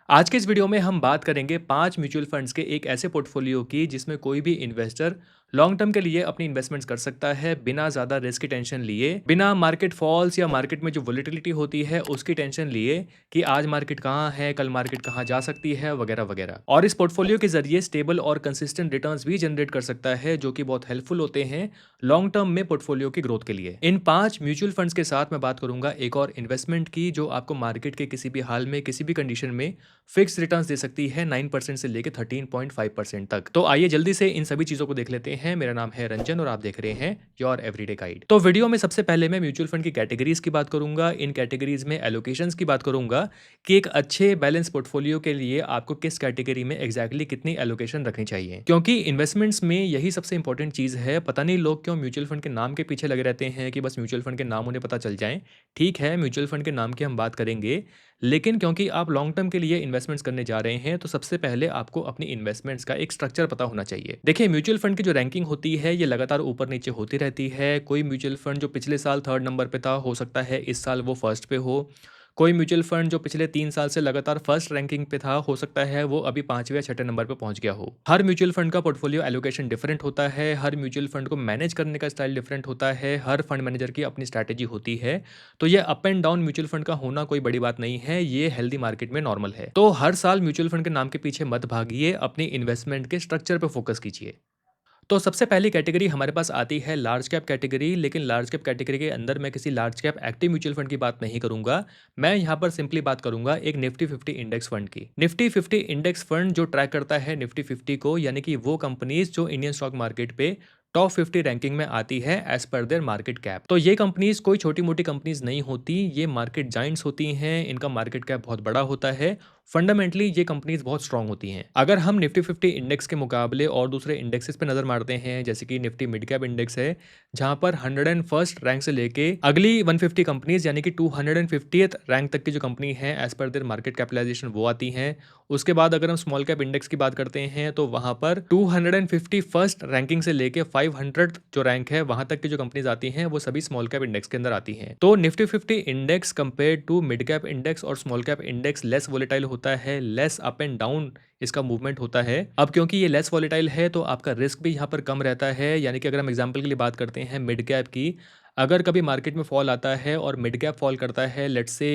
आज के इस वीडियो में हम बात करेंगे 5 म्यूचुअल फंड्स के एक ऐसे पोर्टफोलियो की जिसमें कोई भी इन्वेस्टर लॉन्ग टर्म के लिए अपनी इन्वेस्टमेंट्स कर सकता है बिना ज़्यादा रिस्क की टेंशन लिए, बिना मार्केट फॉल्स या मार्केट में जो वोलेटिलिटी होती है उसकी टेंशन लिए कि आज मार्केट कहाँ है, कल मार्केट कहाँ जा सकती है, वगैरह वगैरह। और इस पोर्टफोलियो के जरिए स्टेबल और कंसिस्टेंट रिटर्न्स भी जनरेट कर सकता है जो कि बहुत हेल्पफुल होते हैं लॉन्ग टर्म में पोर्टफोलियो की ग्रोथ के लिए। इन 5 म्यूचुअल फंड्स के साथ मैं बात करूंगा एक और इन्वेस्टमेंट की जो आपको मार्केट के किसी भी हाल में किसी भी कंडीशन में फिक्स रिटर्न्स दे सकती है 9% से लेकर 13.5% तक। तो आइए जल्दी से इन सभी चीजों को देख लेते हैं। मेरा नाम है रंजन और आप देख रहे हैं योर एवरीडे गाइड। तो वीडियो में सबसे पहले मैं म्यूचुअल फंड की कैटेगरीज की बात करूंगा, इन कैटेगरीज में एलोकेशंस की बात करूंगा कि एक अच्छे बैलेंस पोर्टफोलियो के लिए आपको किस कैटेगरी में एग्जैक्टली कितनी एलोकेशन रखनी चाहिए, क्योंकि इन्वेस्टमेंट्स में यही सबसे इंपॉर्टेंट चीज है। पता नहीं लोग क्यों म्यूचुअल फंड के नाम के पीछे लगे रहते हैं कि बस म्यूचुअल फंड के नाम उन्हें पता चल जाए। ठीक है, म्यूचुअल फंड के नाम की हम बात करेंगे, लेकिन क्योंकि आप लॉन्ग टर्म के लिए इन्वेस्टमेंट्स करने जा रहे हैं तो सबसे पहले आपको अपनी इन्वेस्टमेंट्स का एक स्ट्रक्चर पता होना चाहिए। देखिए, म्यूचुअल फंड की जो रैंकिंग होती है ये लगातार ऊपर नीचे होती रहती है। कोई म्यूचुअल फंड जो पिछले साल 3rd नंबर पे था, हो सकता है इस साल वो फर्स्ट पे हो। कोई म्यूचुअल फंड जो पिछले 3 साल से लगातार फर्स्ट रैंकिंग पे था, हो सकता है वो अभी 5वें या 6ठे नंबर पे पहुंच गया हो। हर म्यूचुअल फंड का पोर्टफोलियो एलोकेशन डिफरेंट होता है, हर म्यूचुअल फंड को मैनेज करने का स्टाइल डिफरेंट होता है, हर फंड मैनेजर की अपनी स्ट्रैटेजी होती है। तो ये up and down mutual fund का होना कोई बड़ी बात नहीं है, ये हेल्दी मार्केट में नॉर्मल है। तो हर साल म्यूचुअल फंड के नाम के पीछे मत भागिए, अपनी इन्वेस्टमेंट के स्ट्रक्चर पर फोकस कीजिए। तो सबसे पहली कैटेगरी हमारे पास आती है लार्ज कैप कैटेगरी, लेकिन लार्ज कैप कैटेगरी के अंदर मैं किसी large cap active mutual fund की बात नहीं करूंगा। मैं यहां पर सिंपली बात करूंगा एक निफ्टी 50 इंडेक्स फंड की। निफ्टी 50 इंडेक्स फंड जो ट्रैक करता है निफ्टी 50 को, यानी कि वो कंपनीज जो इंडियन स्टॉक मार्केट पे टॉप 50 रैंकिंग में आती है as per their market cap. तो ये कंपनीज कोई छोटी मोटी कंपनीज नहीं होती, ये मार्केट जाइंट्स होती हैं, इनका मार्केट कैप बहुत बड़ा होता है। फंडामेंटली ये कंपनीज बहुत स्ट्रांग होती हैं। अगर हम निफ्टी 50 इंडेक्स के मुकाबले और दूसरे इंडेक्सेस पे नजर मारते हैं, जैसे कि निफ्टी मिड कैप इंडेक्स है जहां पर 101st रैंक से लेके अगली 150 कंपनीज यानी कि 250th रैंक तक की जो कंपनी है as per their market capitalisation वो आती हैं। उसके बाद अगर हम स्मॉल कैप इंडेक्स की बात करते हैं तो वहां पर 251st रैंकिंग से लेके 500 जो रैंक है वहां तक की जो कंपनीज आती हैं वो सभी स्मॉल कैप इंडेक्स के अंदर आती हैं। तो Nifty 50 index compare to mid cap index और small cap index less volatile होता है, लेस अप एंड डाउन इसका मूवमेंट होता है। अब क्योंकि ये लेस वॉलेटाइल है तो आपका रिस्क भी यहाँ पर कम रहता है। यानी कि अगर हम एग्जांपल के लिए बात करते हैं मिड कैप की, अगर कभी मार्केट में फॉल आता है और मिड कैप फॉल करता है लेट्स से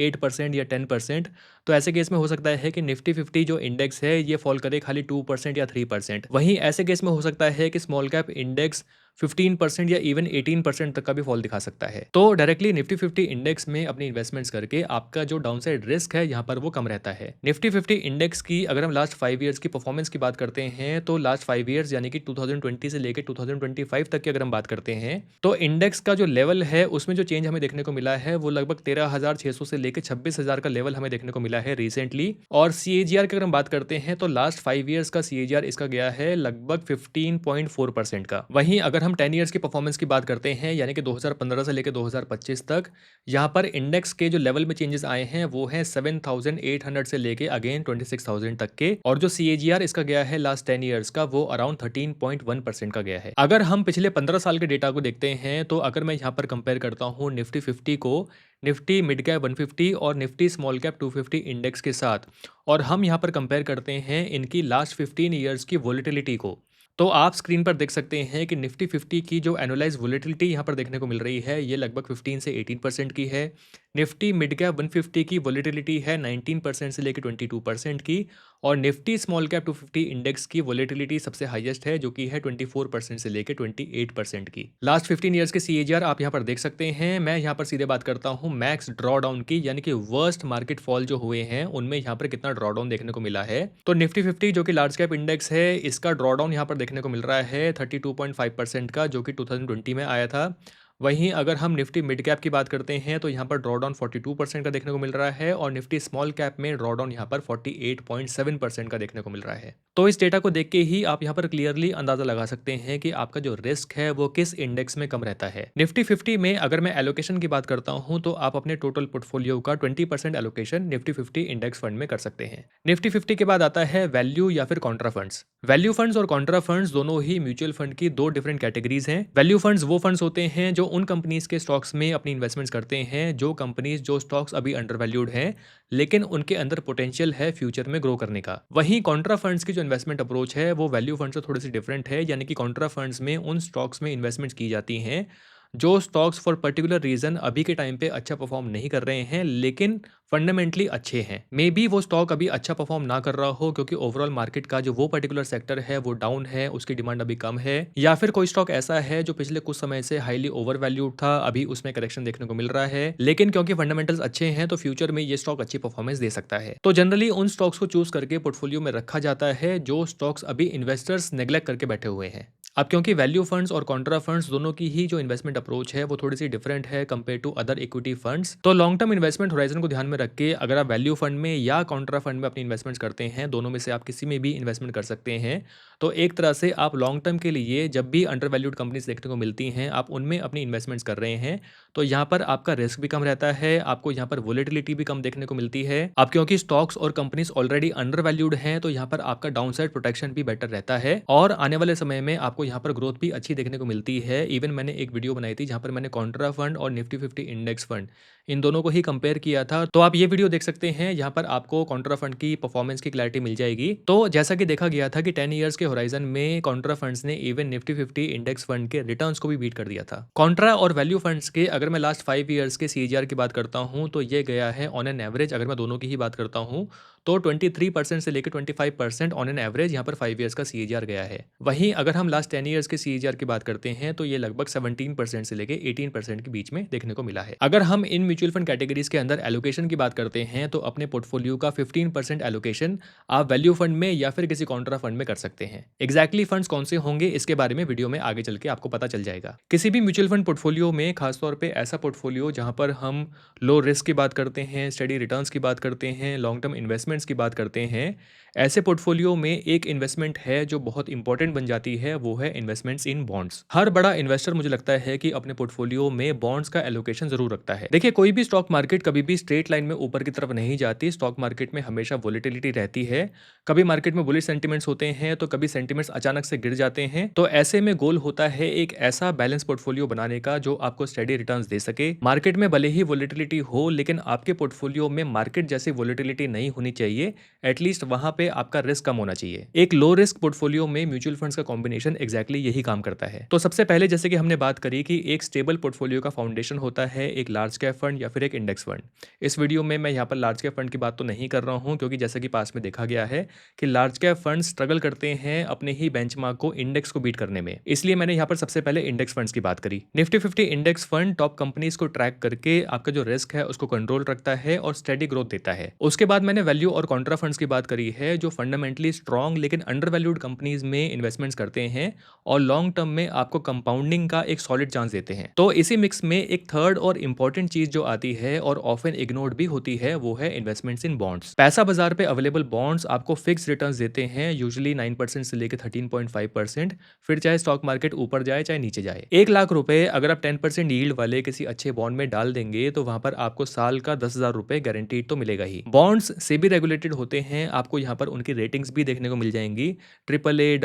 8% या 10%, तो ऐसे केस में हो सकता है कि निफ्टी 50 जो इंडेक्स है ये फॉल करे खाली 2% या 3%। वहीं ऐसे केस में हो सकता है कि स्मॉल कैप इंडेक्स 15% या इवन 18% तक का भी फॉल दिखा सकता है। तो डायरेक्टली निफ्टी 50 इंडेक्स में अपनी इन्वेस्टमेंट्स करके आपका जो डाउनसाइड रिस्क है यहाँ पर वो कम रहता है। निफ्टी 50 इंडेक्स की अगर हम लास्ट 5 ईयर्स की परफॉर्मेंस की बात करते हैं तो लास्ट 5 ईयर्स यानी कि 2020 से लेकर 2025 तक की अगर हम बात करते हैं तो इंडेक्स का जो लेवल है उसमें जो चेंज हमें देखने को मिला है वो लगभग 13,600 से लेकर 26,000 का लेवल हमें देखने को मिला है रिसेंटली। और सीएजीआर की अगर हम बात करते हैं तो लास्ट 5 ईयर्स का सीएजीआर इसका गया है लगभग 15.4% का। वहीं अगर हम 10 ईयर्स की परफॉर्मेंस की बात करते हैं यानी कि 2015 से लेकर 2025 तक, यहाँ पर इंडेक्स के जो लेवल में चेंजेस आए हैं वो है 7,800 से लेके अगेन 26,000 तक के। और जो सीएजीआर इसका गया है लास्ट 10 ईयर्स का वो अराउंड 13.1% का गया है। अगर हम पिछले 15 साल के डेटा को देखते हैं तो अगर मैं यहाँ पर कंपेयर करता हूँ निफ्टी 50 को निफ्टी मिड कैप 150 और निफ्टी स्मॉल कैप 250 इंडेक्स के साथ, और हम यहाँ पर कंपेयर करते हैं इनकी लास्ट 15 ईयर्स की वोलेटिलिटी को, तो आप स्क्रीन पर देख सकते हैं कि निफ्टी 50 की जो एनुअलाइज वोलेटिलिटी यहाँ पर देखने को मिल रही है ये लगभग 15 से 18% की है। निफ्टी मिड कैप 150 की वोलेटिलिटी है 19% से लेकर 22% की, और निफ्टी स्मॉल कैप 250 इंडेक्स की वोलेटिलिटी सबसे हाईएस्ट है जो कि है 24% से लेकर 28% की। लास्ट 15 ईयर्स के सीएजीआर आप यहाँ पर देख सकते हैं। मैं यहाँ पर सीधे बात करता हूँ मैक्स ड्रॉ डाउन की, यानी कि वर्स्ट मार्केट फॉल जो हुए हैं उनमें यहाँ पर कितना ड्रॉ डाउन देखने को मिला है। तो निफ्टी 50 जो कि लार्ज कैप इंडेक्स है इसका ड्रॉ डाउन यहाँ पर देखने को मिल रहा है 32.5% का, जो कि 2020 में आया था। वहीं अगर हम निफ्टी मिड कैप की बात करते हैं तो यहाँ पर ड्रॉडाउन 42% का देखने को मिल रहा है, और निफ्टी स्मॉल कैप में ड्रॉडाउन यहाँ पर 48.7% का देखने को मिल रहा है। तो इस डेटा को देख के ही आप यहाँ पर क्लियरली अंदाजा लगा सकते हैं कि आपका जो रिस्क है वो किस इंडेक्स में कम रहता है। निफ्टी 50 में अगर मैं एलोकेशन की बात करता हूँ तो आप अपने टोटल पोर्टफोलियो का 20% एलोकेशन निफ्टी 50 इंडेक्स फंड में कर सकते हैं। निफ्टी 50 के बाद आता है वैल्यू या फिर कॉन्ट्रा फंड्स। वैल्यू फंड्स और कॉन्ट्रा फंड्स दोनों ही म्यूचुअल फंड की दो डिफरेंट कैटेगरीज हैं। वैल्यू फंड्स वो फंड्स होते हैं जो उन कंपनीज के स्टॉक्स में अपनी इन्वेस्टमेंट्स करते हैं जो स्टॉक्स अभी अंडर वैल्यूड हैं, लेकिन उनके अंदर पोटेंशियल है फ्यूचर में ग्रो करने का। वहीं कॉन्ट्रा फंड्स की जो इन्वेस्टमेंट अप्रोच है वो वैल्यू फंड से थोड़ी सी डिफरेंट है, यानी कि कॉन्ट्रा फंड्स में उन स्टॉक्स में इन्वेस्टमेंट्स की जाती हैं जो स्टॉक्स फॉर पर्टिकुलर रीजन अभी के टाइम पे अच्छा परफॉर्म नहीं कर रहे हैं, लेकिन फंडामेंटली अच्छे हैं। मे बी वो स्टॉक अभी अच्छा परफॉर्म ना कर रहा हो क्योंकि ओवरऑल मार्केट का जो वो पर्टिकुलर सेक्टर है वो डाउन है, उसकी डिमांड अभी कम है, या फिर कोई स्टॉक ऐसा है जो पिछले कुछ समय से हाईली ओवर वैल्यूड था, अभी उसमें करेक्शन देखने को मिल रहा है, लेकिन क्योंकि फंडामेंटल्स अच्छे हैं तो फ्यूचर में ये स्टॉक अच्छी परफॉर्मेंस दे सकता है। तो जनरली उन स्टॉक्स को चूज करके पोर्टफोलियो में रखा जाता है जो स्टॉक्स अभी इन्वेस्टर्स नेग्लेक्ट करके बैठे हुए हैं। अब क्योंकि वैल्यू फंड्स और कॉन्ट्रा फंड्स दोनों की ही जो इन्वेस्टमेंट अप्रोच है वो थोड़ी सी डिफरेंट है compare to other equity funds, तो लॉन्ग टर्म इन्वेस्टमेंट होराइजन को ध्यान में रख के अगर आप वैल्यू फंड में या कॉन्ट्रा फंड में अपनी इन्वेस्टमेंट्स करते हैं, दोनों में से आप किसी में भी इन्वेस्टमेंट कर सकते हैं, तो एक तरह से आप लॉन्ग टर्म के लिए जब भी अंडर वैल्यूड कंपनीज देखने को मिलती हैं, आप उनमें अपनी इन्वेस्टमेंट्स कर रहे हैं, तो यहाँ पर आपका रिस्क भी कम रहता है, आपको यहाँ पर वोलेटिलिटी भी कम देखने को मिलती है। अब क्योंकि स्टॉक्स और कंपनीज ऑलरेडी अंडर वैल्यूड हैं, तो यहाँ पर आपका डाउन साइड प्रोटेक्शन भी बेटर रहता है और आने वाले समय में आपको यहाँ पर ग्रोथ भी अच्छी देखने को मिलती है। इवन मैंने एक वीडियो बनाई थी जहाँ पर मैंने कॉन्ट्रा फंड और निफ्टी 50 इंडेक्स फंड इन दोनों को ही कंपेयर किया था, तो आप ये वीडियो देख सकते हैं, यहाँ पर आपको कॉन्ट्रा फंड की परफॉर्मेंस की क्लैरिटी मिल जाएगी। तो जैसा कि देखा गया था कि 10 इयर्स के होराइजन में कॉन्ट्रा फंड्स ने इवन निफ्टी 50 इंडेक्स फंड के रिटर्न्स को भी बीट कर दिया था। कॉन्ट्रा और वैल्यू फंड्स के अगर मैं लास्ट 5 इयर्स के सीएजीआर की बात करता हूँ तो ये गया है ऑन एन एवरेज, अगर मैं दोनों की ही बात करता हूँ तो 23% से लेकर 25% ऑन एन एवरेज यहाँ पर 5 इयर्स का सीएजीआर गया है। वहीं अगर हम लास्ट 10 इयर्स के सीएजीआर की बात करते हैं तो ये लगभग 17% से लेकर 18% के बीच में देखने को मिला है। अगर हम इन म्यूचुअल फंड कैटेगरीज के अंदर एलोकेशन की बात करते हैं तो अपने पोर्टफोलियो का 15% एलोकेशन आप वैल्यू फंड में या फिर किसी कॉन्ट्रा फंड में कर सकते हैं। एग्जैक्टली फंड्स कौन से होंगे इसके बारे में वीडियो में आगे चल के आपको पता चल जाएगा। किसी भी म्यूचुअल फंड पोर्टफोलियो में खासतौर पर ऐसा पोर्टफोलियो जहां पर हम लो रिस्क की बात करते हैं, स्टडी रिटर्न्स की बात करते हैं, लॉन्ग टर्म इन्वेस्टमेंट्स की बात करते हैं, ऐसे पोर्टफोलियो में एक इन्वेस्टमेंट है जो बहुत इंपॉर्टेंट बन जाती है, वो है इन्वेस्टमेंट्स इन बॉन्ड्स। हर बड़ा इन्वेस्टर मुझे लगता है कि अपने पोर्टफोलियो में बॉन्ड्स का एलोकेशन जरूर रखता है। देखिए, कोई भी स्टॉक मार्केट कभी भी स्ट्रेट लाइन में ऊपर की तरफ नहीं जाती, स्टॉक मार्केट में हमेशा वोलेटिलिटी रहती है। कभी मार्केट में बुलिश सेंटिमेंट्स होते हैं तो कभी सेंटिमेंट्स अचानक से गिर जाते हैं। तो ऐसे में गोल होता है एक ऐसा बैलेंस पोर्टफोलियो बनाने का जो आपको स्टेडी रिटर्न्स दे सके। मार्केट में भले ही वोलेटिलिटी हो, लेकिन आपके पोर्टफोलियो में मार्केट जैसी वोलेटिलिटी नहीं होनी चाहिए, एटलीस्ट वहां पे आपका रिस्क कम होना चाहिए। एक लो रिस्क पोर्टफोलियो में म्यूचुअल फंड्स का कॉम्बिनेशन एग्जैक्टली यही काम करता है। तो सबसे पहले जैसे कि हमने बात करी कि एक स्टेबल पोर्टफोलियो का फाउंडेशन होता है एक लार्ज कैप फंड या फिर एक इंडेक्स फंड। इस वीडियो में मैं यहाँ पर लार्ज कैप फंड की बात तो नहीं कर रहा हूँ क्योंकि जैसे कि पास में देखा गया है कि लार्ज कैप फंड स्ट्रगल करते हैं अपने ही बेंचमार्क को इंडेक्स को बीट करने में, इसलिए मैंने यहाँ पर सबसे पहले इंडेक्स फंड्स की बात करी। Nifty 50 index fund top companies को ट्रैक करके आपका जो रिस्क है उसको कंट्रोल रखता है और स्टेडी ग्रोथ देता है। उसके बाद मैंने वैल्यू और कॉन्ट्रा फंड्स की बात करी है जो फंडामेंटली स्ट्रॉन्ग लेकिन अंडर वैल्यूड कंपनीज में इन्वेस्टमेंट्स करते हैं और लॉन्ग टर्म में आपको कंपाउंडिंग का एक सॉलिड चांस देते हैं। तो इसी मिक्स में एक थर्ड और इंपॉर्टेंट चीज जो आती है और ऑफन इग्नोर्ड भी होती है वो है इन्वेस्टमेंट्स इन बॉन्ड्स। पैसा बाजार पे अवेलेबल बॉन्ड्स आपको फिक्स रिटर्न्स देते हैं, यूजुअली 9% से लेकर 13.5%, फिर चाहे स्टॉक मार्केट ऊपर जाए चाहे नीचे जाए। 1 लाख रुपए अगर आप 10% यील्ड वाले किसी अच्छे बॉन्ड में डाल देंगे तो वहां पर आपको साल का 10,000 रुपए गारंटीड तो मिलेगा ही। बॉन्ड्स से भी रेगुलेटेड होते हैं, आपको यहाँ पर उनकी रेटिंग्स भी देखने को मिल जाएंगी, AAA,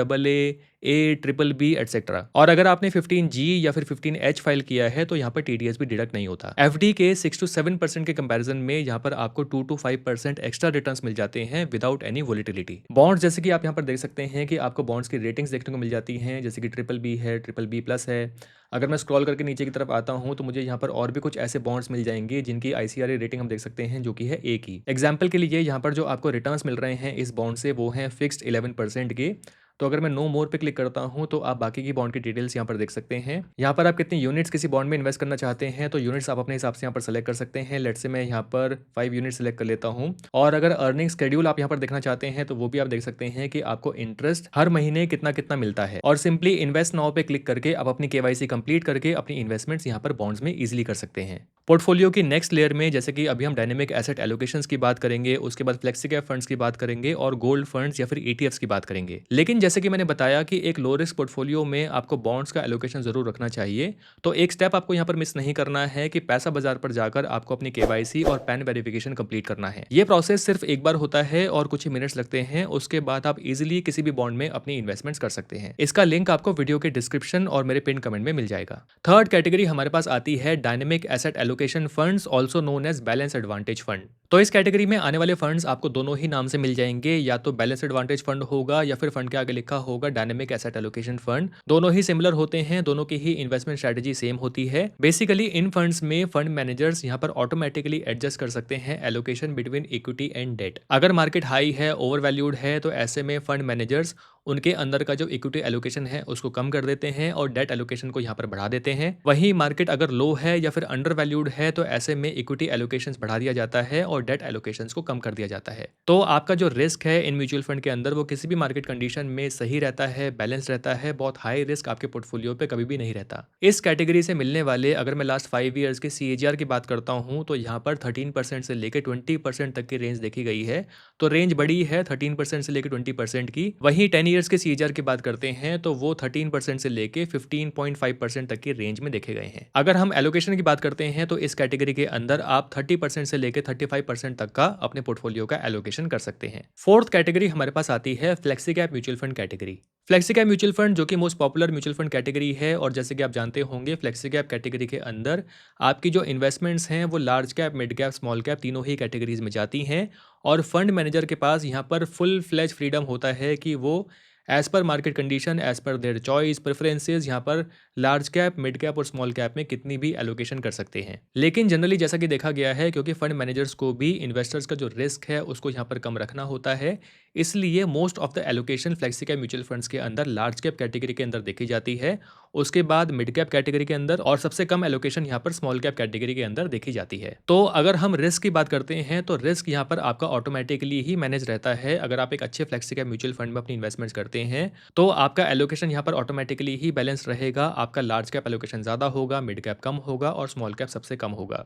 AA, BBB एटसेट्रा। और अगर आपने 15G या फिर 15H फाइल किया है तो यहाँ पर TDS भी डिडक्ट नहीं होता। FD के 6 to 7% के कंपैरिजन में यहाँ पर आपको 2 to 5% एक्स्ट्रा रिटर्न्स मिल जाते हैं विदाउट एनी वोलेटिलिटी। बॉन्ड्स जैसे कि आप यहाँ पर देख सकते हैं कि आपको बॉन्ड्स की रेटिंग्स देखने को मिल जाती हैं, जैसे कि BBB है, BBB+ है। अगर मैं स्क्रॉल करके नीचे की तरफ आता हूँ तो मुझे यहाँ पर और भी कुछ ऐसे बॉन्ड्स मिल जाएंगे जिनकी ICRA रेटिंग हम देख सकते हैं जो कि है A की। एग्जाम्पल के लिए यहाँ पर जो आपको रिटर्न्स मिल रहे हैं इस बॉन्ड से वो हैं फिक्स्ड 11% के। तो अगर मैं नो मोर पे क्लिक करता हूं तो आप बाकी की बॉन्ड की डिटेल्स यहाँ पर देख सकते हैं। यहाँ पर आप कितनी यूनिट्स किसी बॉन्ड में इन्वेस्ट करना चाहते हैं तो यूनिट्स आप अपने हिसाब से यहाँ पर सेलेक्ट कर सकते हैं। लेट से मैं यहाँ पर 5 यूनिट सेलेक्ट कर लेता हूँ। और अगर अर्निंग शेड्यूल आप यहाँ पर देखना चाहते हैं तो वो भी आप देख सकते हैं कि आपको इंटरेस्ट हर महीने कितना कितना मिलता है। और सिंपली इन्वेस्ट नाउ पे क्लिक करके आप अपनी KYC कंप्लीट करके अपनी इन्वेस्टमेंट्स यहाँ पर बॉन्ड्स में इजिली कर सकते हैं। पोर्टफोलियो की नेक्स्ट लेयर में जैसे कि अभी हम डायनेमिक एसेट एलोकेशंस की बात करेंगे, उसके बाद फ्लेक्सी कैप फंड्स की बात करेंगे और गोल्ड फंड्स या फिर ETFs की बात करेंगे। लेकिन जैसे जैसे कि मैंने बताया कि एक लो रिस्क पोर्टफोलियो में आपको बॉन्ड्स का एलोकेशन ज़रूर रखना चाहिए। तो एक स्टेप आपको यहाँ पर मिस नहीं करना है कि पैसा बाजार पर जाकर आपको अपनी केवाईसी और पैन वेरिफिकेशन कंप्लीट करना है। ये प्रोसेस सिर्फ एक बार होता है और कुछ ही मिनट्स लगते हैं। उसके बाद आप इजीली किसी भी बॉन्ड में अपनी इन्वेस्टमेंट्स कर सकते हैं। इसका लिंक आपको वीडियो के डिस्क्रिप्शन और मेरे पिन कमेंट में मिल जाएगा। थर्ड कैटेगरी हमारे पास आती है dynamic asset allocation funds, also known as balance advantage fund. तो इस कैटेगरी में आने वाले फंड्स आपको दोनों ही नाम से मिल जाएंगे, या तो बैलेंस एडवांटेज फंड होगा या फिर फंड के आगे लिखा होगा डायनेमिक एसेट एलोकेशन फंड। दोनों ही सिमिलर होते हैं, दोनों की ही इन्वेस्टमेंट स्ट्रेटजी सेम होती है। बेसिकली इन फंड्स में फंड मैनेजर्स यहाँ पर ऑटोमेटिकली एडजस्ट कर सकते हैं allocation between equity and debt. अगर मार्केट हाई है, ओवर वैल्यूड है, तो ऐसे में फंड मैनेजर्स उनके अंदर का जो इक्विटी एलोकेशन है उसको कम कर देते हैं और डेट एलोकेशन को यहाँ पर बढ़ा देते हैं। वहीं मार्केट अगर लो है या फिर अंडर वैल्यूड है तो ऐसे में इक्विटी एलोकेशंस बढ़ा दिया जाता है और डेट एलोकेशंस को कम कर दिया जाता है। तो आपका जो रिस्क है इन म्यूचुअल फंड के अंदर वो किसी भी मार्केट कंडीशन में सही रहता है, बैलेंस रहता है। बहुत हाई रिस्क आपके पोर्टफोलियो पे कभी भी नहीं रहता। इस कैटेगरी से मिलने वाले अगर मैं लास्ट 5 ईयर्स के CAGR की बात करता हूँ तो यहाँ पर 13% से लेकर 20% तक की रेंज देखी गई है। तो रेंज बड़ी है 13% से लेकर 20% की। वहीं 10 ईयर्स के CAGR की बात करते हैं तो वो 13% से लेके 15.5% तक की रेंज में देखे गए हैं। अगर हम एलोकेशन की बात करते हैं तो इस कैटेगरी के अंदर आप 30% से लेके 35% तक का अपने पोर्टफोलियो का एलोकेशन कर सकते हैं। फोर्थ कैटेगरी हमारे पास आती है flexi cap mutual fund category. Flexi cap mutual fund जो कि most popular mutual fund category है, और जैसे कि आप जानते होंगे फ्लेक्सी कैप कैटेगरी के अंदर आपकी जो इन्वेस्टमेंट्स हैं वो large cap, mid cap, small cap तीनों ही कैटेगरीज में जाती हैं। और फंड मैनेजर के पास यहाँ पर फुल फ्लेज फ्रीडम होता है कि वो as per market condition, as per their choice preferences यहाँ पर लार्ज कैप, मिड कैप और स्मॉल कैप में कितनी भी एलोकेशन कर सकते हैं। लेकिन जनरली जैसा कि देखा गया है, क्योंकि फंड मैनेजर्स को भी इन्वेस्टर्स का जो रिस्क है उसको यहाँ पर कम रखना होता है, इसलिए most of the allocation flexi cap mutual funds के अंदर लार्ज कैप कैटेगरी के अंदर देखी जाती है, उसके बाद मिड कैप कैटेगरी के अंदर, और सबसे कम एलोकेशन यहाँ पर स्मॉल कैप कैटेगरी के अंदर देखी जाती है। तो अगर हम रिस्क की बात करते हैं तो रिस्क यहाँ पर आपका ऑटोमेटिकली ही मैनेज रहता है। अगर आप एक अच्छे फ्लेक्सी कैप म्यूचुअल फंड में अपनी इन्वेस्टमेंट्स करते हैं तो आपका एलोकेशन यहाँ पर ऑटोमेटिकली ही बैलेंस रहेगा। आपका लार्ज कैप एलोकेशन ज़्यादा होगा, मिड कैप कम होगा और स्मॉल कैप सबसे कम होगा।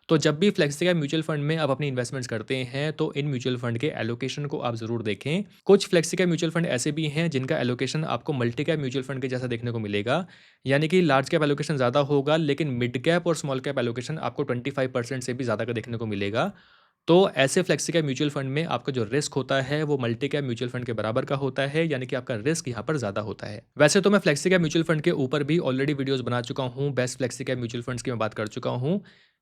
तो जब भी फ्लेक्सी कैप म्यूचुअल फंड में आप अपनी इन्वेस्टमेंट्स करते हैं तो इन म्यूचुअल फंड के एलोकेशन को आप जरूर देखें। कुछ फ्लेक्सी कैप म्यूचुअल फंड ऐसे भी हैं जिनका एलोकेशन आपको मल्टी कैप म्यूचुअल फंड के जैसा देखने को मिलेगा, यानी कि लार्ज कैप एलोकेशन ज़्यादा होगा लेकिन मिड कैप और स्मॉल कैप एलोकेशन आपको 25% से भी ज़्यादा का देखने को मिलेगा। तो ऐसे फ्लेक्सी कैप म्यूचुअल फंड में आपका जो रिस्क होता है वो मल्टी कैप म्यूचुअल फंड के बराबर का होता है, यानी कि आपका रिस्क यहाँ पर ज़्यादा होता है। वैसे तो मैं फ्लेक्सी कैप म्यूचुअल फंड के ऊपर भी ऑलरेडी वीडियोस बना चुका हूँ, best flexi cap mutual funds की मैं बात कर चुका हूँ।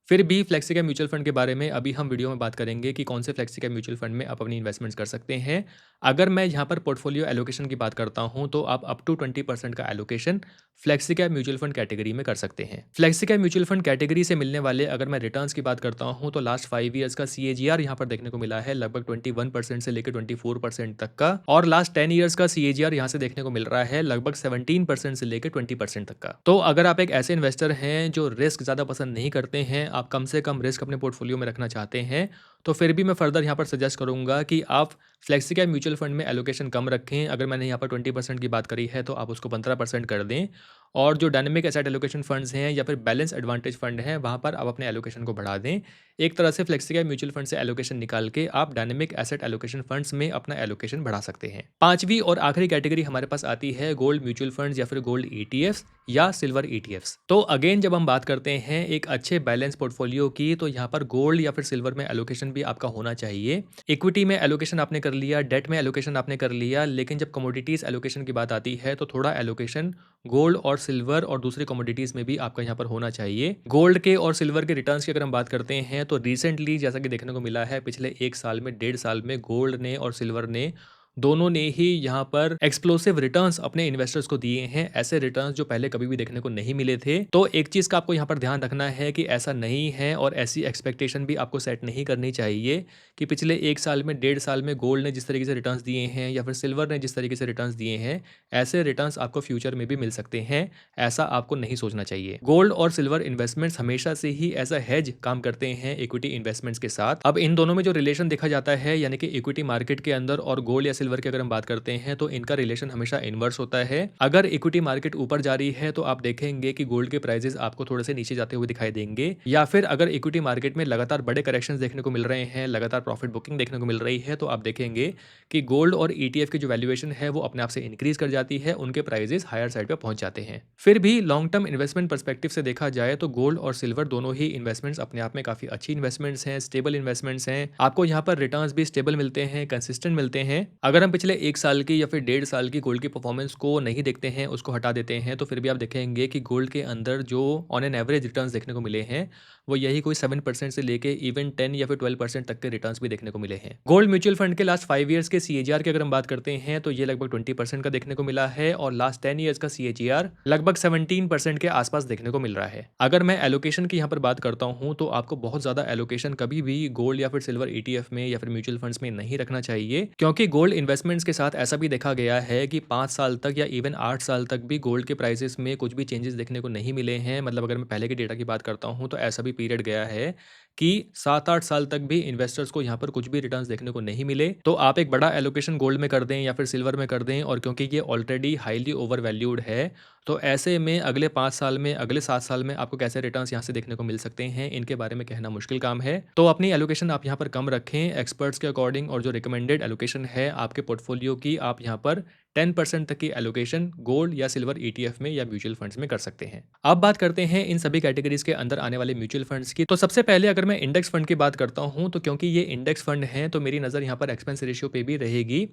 फिर भी फ्लेक्सी कैप म्यूचुअल फंड के बारे में अभी हम वीडियो में बात करेंगे कि कौन से फ्लेक्सी कैप म्यूचुअल फंड में आप अपनी इन्वेस्टमेंट्स कर सकते हैं। अगर मैं यहाँ पर पोर्टफोलियो एलोकेशन की बात करता हूँ तो आप अप टू 20% का allocation flexi cap mutual fund category में कर सकते हैं। Flexi cap mutual fund category से मिलने वाले अगर मैं रिटर्न्स की बात करता हूँ तो लास्ट 5 ईयर्स का CAGR यहाँ पर देखने को मिला है लगभग 21% से लेकर 24% तक का, और लास्ट 10 ईयर्स का CAGR यहाँ से देखने को मिल रहा है लगभग 17% से लेकर 20% तक का। तो अगर आप एक ऐसे इन्वेस्टर हैं जो रिस्क ज़्यादा पसंद नहीं करते हैं, आप कम से कम रिस्क अपने पोर्टफोलियो में रखना चाहते हैं, तो फिर भी मैं फर्दर यहाँ पर सजेस्ट करूँगा कि आप फ्लेक्सी कैप म्यूचुअल फंड में एलोकेशन कम रखें। अगर मैंने यहाँ पर 20% की बात करी है तो आप उसको 15% कर दें, और जो डायनेमिक एसेट एलोकेशन फंड्स हैं या फिर बैलेंस एडवांटेज फंड हैं वहाँ पर आप अपने एलोकेशन को बढ़ा दें। एक तरह से फ्लेक्सी कैप म्यूचुअल फंड से एलोकेशन निकाल के आप डायनेमिक एसेट एलोकेशन फंड्स में अपना एलोकेशन बढ़ा सकते हैं। पांचवी और आखिरी कैटेगरी हमारे पास आती है गोल्ड म्यूचुअल फंड्स या फिर गोल्ड ETFs या सिल्वर ETFs। तो अगेन जब हम बात करते हैं एक अच्छे बैलेंस पोर्टफोलियो की, तो यहाँ पर गोल्ड या फिर सिल्वर में एलोकेशन भी आपका होना चाहिए। इक्विटी में एलोकेशन आपने कर लिया, डेट में एलोकेशन आपने कर लिया, लेकिन जब कमोडिटीज एलोकेशन की बात आती है तो थोड़ा एलोकेशन गोल्ड और सिल्वर और दूसरी कमोडिटीज में भी आपका यहाँ पर होना चाहिए। गोल्ड के और सिल्वर के रिटर्न्स की अगर हम बात करते हैं तो रिसेंटली जैसा कि देखने को मिला है पिछले 1 साल में, 1.5 साल में गोल्ड ने और सिल्वर ने दोनों ने ही यहाँ पर एक्सप्लोसिव रिटर्न्स अपने इन्वेस्टर्स को दिए हैं, ऐसे रिटर्न्स जो पहले कभी भी देखने को नहीं मिले थे। तो एक चीज़ का आपको यहाँ पर ध्यान रखना है कि ऐसा नहीं है और ऐसी एक्सपेक्टेशन भी आपको सेट नहीं करनी चाहिए कि पिछले 1 साल में, 1.5 साल में गोल्ड ने जिस तरीके से रिटर्न्स दिए हैं या फिर सिल्वर ने जिस तरीके से रिटर्न्स दिए हैं ऐसे रिटर्न्स आपको फ्यूचर में भी मिल सकते हैं। ऐसा आपको नहीं सोचना चाहिए। गोल्ड और सिल्वर इन्वेस्टमेंट्स हमेशा से ही एज अ हेज काम करते हैं इक्विटी इन्वेस्टमेंट्स के साथ। अब इन दोनों में जो रिलेशन देखा जाता है, यानी कि इक्विटी मार्केट के अंदर और गोल्ड या सिल्वर की अगर हम बात करते हैं तो इनका रिलेशन हमेशा इनवर्स होता है। अगर इक्विटी मार्केट ऊपर जा रही है तो आप देखेंगे कि गोल्ड के प्राइसेस आपको थोड़े से नीचे जाते हुए दिखाई देंगे, या फिर अगर इक्विटी मार्केट में लगातार बड़े करेक्शंस देखने को मिल रहे हैं, लगातार प्रॉफिट बुकिंग देखने को मिल रही है, तो आप देखेंगे कि गोल्ड और ईटीएफ की जो वैल्यूएशन है वो अपने आप से इंक्रीज कर जाती है, उनके प्राइसेस हायर साइड पे पहुंच जाते हैं। फिर भी लॉन्ग टर्म इन्वेस्टमेंट पर्सपेक्टिव से देखा जाए तो गोल्ड और सिल्वर दोनों ही इन्वेस्टमेंट्स अपने आप में काफी अच्छी इन्वेस्टमेंट्स हैं, स्टेबल इन्वेस्टमेंट्स हैं। आपको यहाँ पर रिटर्न्स भी स्टेबल मिलते हैं, कंसिस्टेंट मिलते हैं। अगर हम पिछले 1 साल की या फिर 1.5 साल की गोल्ड की परफॉर्मेंस को नहीं देखते हैं, उसको हटा देते हैं, तो फिर भी आप देखेंगे कि गोल्ड के अंदर जो ऑन एन एवरेज रिटर्न्स देखने को मिले हैं वो यही कोई 7% से लेके इवन 10 या फिर 12% तक के रिटर्न्स भी देखने को मिले हैं। गोल्ड म्यूचुअल फंड के लास्ट 5 ईयर्स के सीएजीआर की अगर हम बात करते हैं तो ये लगभग 20% का देखने को मिला है, और लास्ट 10 ईयर्स का सीएजीआर लगभग 17% के आसपास देखने को मिल रहा है। अगर मैं एलोकेशन की यहाँ पर बात करता हूँ तो आपको बहुत ज्यादा एलोकेशन कभी भी गोल्ड या फिर सिल्वर ईटीएफ में या फिर म्यूचुअल फंड्स में नहीं रखना चाहिए, क्योंकि गोल्ड इन्वेस्टमेंट्स के साथ ऐसा भी देखा गया है कि 5 साल तक या इवन 8 साल तक भी गोल्ड के प्राइसेस में कुछ भी चेंजेस देखने को नहीं मिले हैं। मतलब अगर मैं पहले के डेटा की बात करता हूँ तो ऐसा भी पीरियड गया है कि 7-8 साल तक भी इन्वेस्टर्स को यहाँ पर कुछ भी रिटर्न्स देखने को नहीं मिले। तो आप एक बड़ा एलोकेशन गोल्ड में कर दें या फिर सिल्वर में कर दें, और क्योंकि ये ऑलरेडी हाईली ओवर वैल्यूड है, तो ऐसे में अगले 5 साल में, अगले 7 साल में आपको कैसे रिटर्न्स यहाँ से देखने को मिल सकते हैं, इनके बारे में कहना मुश्किल काम है। तो अपनी एलोकेशन आप यहाँ पर कम रखें एक्सपर्ट्स के अकॉर्डिंग, और जो रिकमेंडेड एलोकेशन है आपके पोर्टफोलियो की, आप यहाँ पर 10% तक की एलोकेशन गोल्ड या सिल्वर ईटीएफ में या म्यूचुअल फंड्स में कर सकते हैं। अब बात करते हैं इन सभी कैटेगरीज के अंदर आने वाले म्यूचुअल फंड्स की। तो सबसे पहले अगर मैं इंडेक्स फंड की बात करता हूं, तो क्योंकि ये इंडेक्स फंड हैं तो मेरी नज़र यहाँ पर एक्सपेंस रेशियो पे भी रहेगी,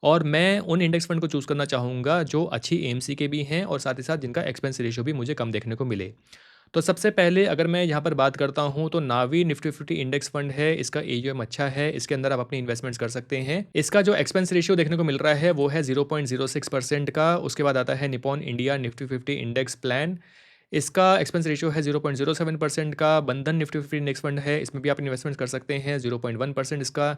और मैं उन इंडेक्स फंड को चूज करना चाहूँगा जो अच्छी एएमसी के भी हैं और साथ ही साथ जिनका एक्सपेंस रेशियो भी मुझे कम देखने को मिले। तो सबसे पहले अगर मैं यहाँ पर बात करता हूँ तो नावी निफ्टी 50 इंडेक्स फंड है, इसका एयूएम अच्छा है, इसके अंदर आप अपनी इन्वेस्टमेंट्स कर सकते हैं। इसका जो एक्सपेंस रेशियो देखने को मिल रहा है वो है 0.06% का। उसके बाद आता है Nippon India Nifty 50 index plan, इसका एक्सपेंस रेशियो है 0.07% का। बंधन निफ्टी 50 इंडेक्स फंड है, इसमें भी आप इन्वेस्टमेंट कर सकते हैं, 0.1% इसका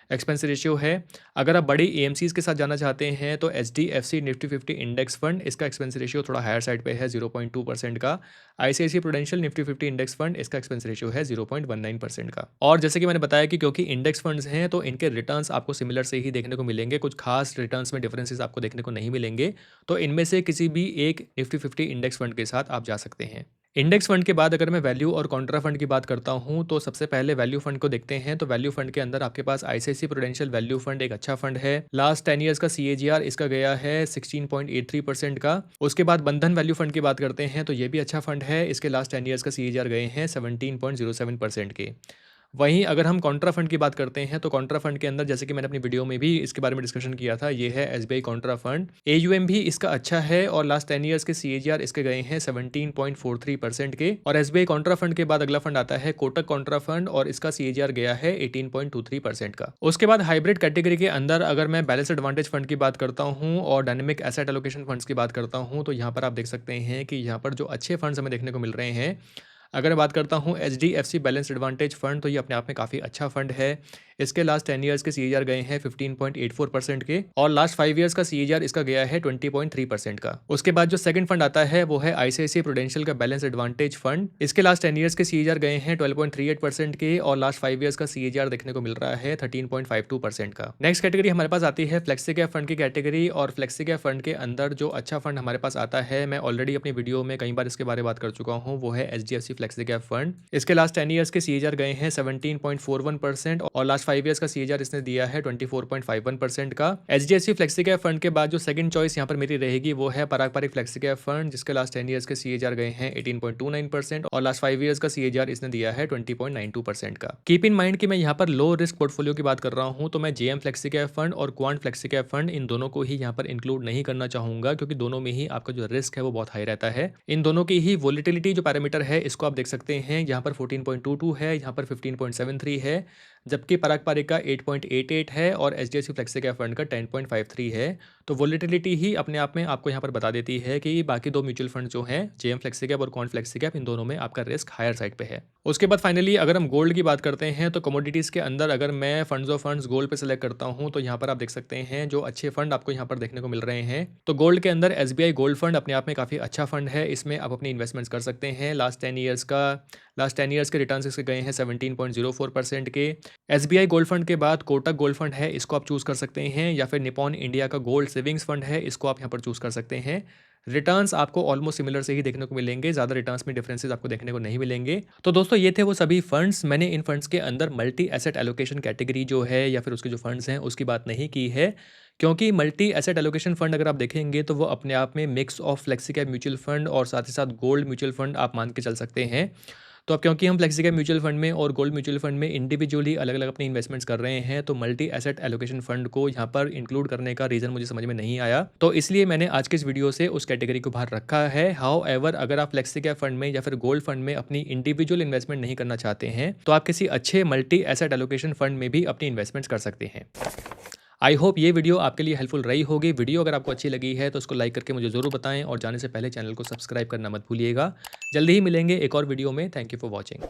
एक्सपेंस रेशियो है। अगर आप बड़ी एएमसीज के साथ जाना चाहते हैं तो एचडीएफसी निफ्टी 50 इंडेक्स फंड, इसका एक्सपेंस रेशियो थोड़ा हायर साइड पे है, 0.2% का। ICICI prudential Nifty 50 index fund, इसका एक्सपेंस रेशियो है 0.19% का। और जैसे कि मैंने बताया कि क्योंकि इंडेक्स फंड्स हैं तो इनके रिटर्न्स आपको सिमिलर से ही देखने को मिलेंगे, कुछ खास रिटर्न्स में डिफरेंसेस आपको देखने को नहीं मिलेंगे। तो इनमें से किसी भी एक निफ्टी 50 इंडेक्स फंड के साथ आप जा सकते हैं। इंडेक्स फंड के बाद अगर मैं वैल्यू और कॉन्ट्रा फंड की बात करता हूं तो सबसे पहले वैल्यू फंड को देखते हैं। तो वैल्यू फंड के अंदर आपके पास आईसीआईसीआई प्रूडेंशियल वैल्यू फंड एक अच्छा फंड है। लास्ट 10 ईयर्स का सीएजीआर इसका गया है 16.83% का। उसके बाद बंधन वैल्यू फंड की बात करते हैं तो ये भी अच्छा फंड है, इसके लास्ट 10 ईयर्स का सीएजीआर गए हैं 17.07% के। वहीं अगर हम कॉन्ट्रा फंड की बात करते हैं तो कॉन्ट्रा फंड के अंदर, जैसे कि मैंने अपनी वीडियो में भी इसके बारे में डिस्कशन किया था, ये है एसबीआई कॉन्ट्रा फंड। एयूएम भी इसका अच्छा है और लास्ट 10 ईयर्स के सीएजीआर इसके गए हैं 17.43% के। और एसबीआई कॉन्ट्रा फंड के बाद अगला फंड आता है कोटक कॉन्ट्रा फंड, और इसका सीएजीआर गया है 18.23% का। उसके बाद हाइब्रिड कैटेगरी के अंदर अगर मैं बैलेंस एडवांटेज फंड की बात करता हूँ और डायनेमिक एसेट एलोकेशन फंड्स की बात करता हूँ, तो यहाँ पर आप देख सकते हैं कि यहाँ पर जो अच्छे फंड्स हमें देखने को मिल रहे हैं। अगर मैं बात करता हूँ एचडीएफसी बैलेंस एडवांटेज फंड, तो ये अपने आप में काफ़ी अच्छा फंड है। इसके लास्ट 10 ईयर्स के सीएजीआर गए हैं 15.84% के, और लास्ट 5 ईयर्स का सीएजीआर इसका गया है 20.3% का। उसके बाद जो सेकंड फंड आता है वो है आईसीआईसीआई प्रूडेंशियल का बैलेंस एडवांटेज फंड। इसके लास्ट 10 ईयर्स के सीएजीआर गए हैं 12.38% के, और लास्ट 5 ईयर्स का सीएजीआर देखने को मिल रहा है 13.52% का। नेक्स्ट कैटेगरी हमारे पास आती है फ्लेक्सी कैप फंड की कैटेगरी, और फ्लेक्सी कैप फंड के अंदर जो अच्छा फंड हमारे पास आता है, मैं ऑलरेडी अपनी वीडियो में कई बार इसके बारे में बात कर चुका हूँ, वो है एचडीएफसी फ्लेक्सी कैप फंड। इसके लास्ट 10 ईयर्स के सीएजीआर गए हैं 17.41%, और लास्ट 5 ईयर्स का सीएजीआर इसने दिया है 24.51% का। एचडीएफसी फ्लेक्सी कैप फंड के बाद जो सेकंड चॉइस यहाँ पर मेरी रहेगी वो है पारंपरिक फ्लेक्सी कैप फंड, जिसके लास्ट 10 ईयर्स के सीएजीआर गए हैं 18.29%, और लास्ट 5 ईयर्स का सीएजीआर इसने दिया है 20.92% का। कीप इन माइंड कि मैं यहाँ पर लो रिस्क पोर्टफोलियो की बात कर रहा हूँ, तो मैं जेएम फ्लेक्सी कैप फंड और क्वांट फ्लेक्सी कैप फंड, इन दोनों को ही यहाँ पर इंक्लूड नहीं करना चाहूंगा, क्योंकि दोनों में ही आपका जो रिस्क है वो बहुत हाई रहता है। इन दोनों की ही वोलेटिलिटी जो पैरामीटर है इसको आप देख सकते हैं, यहाँ पर 14.22 है, यहाँ पर 15.73 है, जबकि पारंपरिक का 8.88 है और एचडीएफसी फ्लेक्सी कैप फंड का 10.53 है। तो वोलेटिलिटी ही अपने आप में आपको यहाँ पर बता देती है कि बाकी दो म्यूचुअल फंड जो हैं, जेएम फ्लेक्सी कैप और क्वांट फ्लेक्सी कैप, इन दोनों में आपका रिस्क हायर साइड पे है। उसके बाद फाइनली अगर हम गोल्ड की बात करते हैं तो कमोडिटीज़ के अंदर अगर मैं फंड्स ऑफ फंड्स गोल्ड पे सेलेक्ट करता हूँ, तो यहाँ पर आप देख सकते हैं जो अच्छे फंड आपको यहाँ पर देखने को मिल रहे हैं। तो गोल्ड के अंदर एसबीआई गोल्ड फंड अपने आप में काफ़ी अच्छा फंड है, इसमें आप अपनी इन्वेस्टमेंट्स कर सकते हैं। लास्ट 10 ईयर्स का लास्ट 10 ईयर्स के रिटर्न्स इसके गए हैं 17.04% के। एसबीआई गोल्ड फंड के बाद कोटक गोल्ड फंड है, इसको आप चूज़ कर सकते हैं, या फिर निपॉन इंडिया का गोल्ड सेविंग्स फंड है, इसको आप यहाँ पर चूज़ कर सकते हैं। रिटर्न्स आपको ऑलमोस्ट सिमिलर से ही देखने को मिलेंगे, ज़्यादा रिटर्न्स में डिफरेंसेस आपको देखने को नहीं मिलेंगे। तो दोस्तों ये थे वो सभी फंड्स। मैंने इन फंड्स के अंदर मल्टी एसेट एलोकेशन कैटेगरी जो है या फिर उसके जो फंड्स हैं उसकी बात नहीं की है, क्योंकि मल्टी एसेट एलोकेशन फंड अगर आप देखेंगे तो वो अपने आप में mix of flexi cap mutual fund और साथ ही साथ गोल्ड म्यूचुअल फंड आप मान के चल सकते हैं। तो अब क्योंकि हम फ्लेक्सी कैप म्यूचुअल फंड में और गोल्ड म्यूचुअल फंड में इंडिविजुअली अलग अलग अपनी इन्वेस्टमेंट्स कर रहे हैं, तो मल्टी एसेट एलोकेशन फंड को यहाँ पर इंक्लूड करने का रीज़न मुझे समझ में नहीं आया, तो इसलिए मैंने आज के इस वीडियो से उस कैटेगरी को बाहर रखा है। हाउ एवर अगर आप फ्लेक्सी कैप फंड में या फिर गोल्ड फंड में अपनी इंडिविजुअल इन्वेस्टमेंट नहीं करना चाहते हैं, तो आप किसी अच्छे मल्टी एसेट एलोकेशन फंड में भी अपनी इन्वेस्टमेंट्स कर सकते हैं। आई होप ये वीडियो आपके लिए हेल्पफुल रही होगी। वीडियो अगर आपको अच्छी लगी है तो उसको लाइक करके मुझे ज़रूर बताएं, और जाने से पहले चैनल को सब्सक्राइब करना मत भूलिएगा। जल्दी ही मिलेंगे एक और वीडियो में। Thank you for watching.